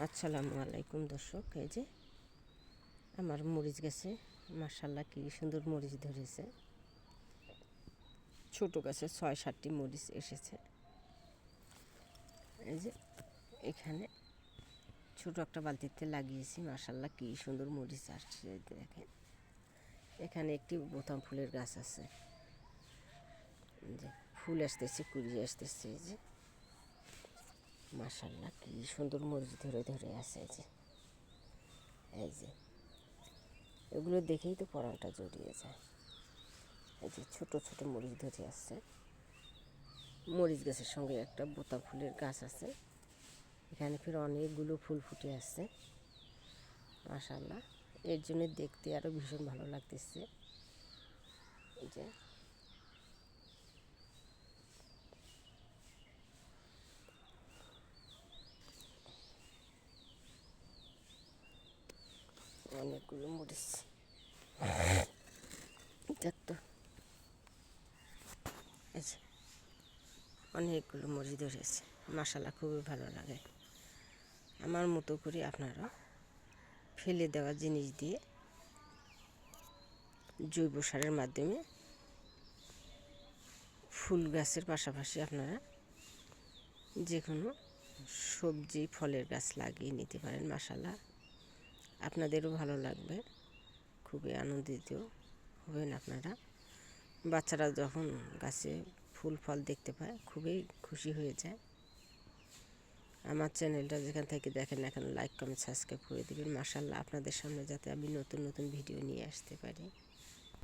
আসসালামু আলাইকুম দর্শক, এই যে আমার মরিচ গাছে মাশাআল্লাহ কি সুন্দর মরিচ ধরেছে। ছোট গাছে ৬-৭টি মরিচ এসেছে। এই যে এখানে ছোট একটা বালতিতে লাগিয়েছি, মাশাআল্লাহ কি সুন্দর মরিচ আসছে। দেখেন এখানে একটি বোতাম ফুলের গাছ আছে, যে ফুল আসতেছে, কুড়ি আসতেছে। এই যে মাশাআল্লাহ কি সুন্দর মরিচ ধরে ধরে আছে। এই যে এগুলো দেখেই তো পরানটা জড়িয়ে যায়। এই যে ছোট ছোট মরিচ ধরে আসছে। মরিচ গাছের সঙ্গে একটা বোতাম ফুলের গাছ আছে, এখানে ফের অনেকগুলো ফুল ফুটে আসছে মাশাআল্লাহ। এর জন্য দেখতে আরও ভীষণ ভালো লাগতেছে। এই যে অনেকগুলো মরিচ দেখতো, এই যে অনেকগুলো মরিচ ধরেছে মাশাআল্লাহ, খুবই ভালো লাগে। আমার মতো করে আপনারা ফেলে দেওয়া জিনিস দিয়ে জৈব সারের মাধ্যমে ফুল গাছের পাশাপাশি আপনারা যে কোনো সবজি ফলের গাছ লাগিয়ে নিতে পারেন। মাশাআল্লাহ আপনাদেরও ভালো লাগবে, খুবই আনন্দিত হবেন আপনারা। বাচ্চারা যখন গাছে ফুল ফল দেখতে পায় খুবই খুশি হয়ে যায়। আমার চ্যানেলটা যেখান থেকে দেখেন এখন লাইক কমেন্ট সাবস্ক্রাইব করে দেবেন। মাশাআল্লাহ আপনাদের সামনে যাতে আমি নতুন নতুন ভিডিও নিয়ে আসতে পারি।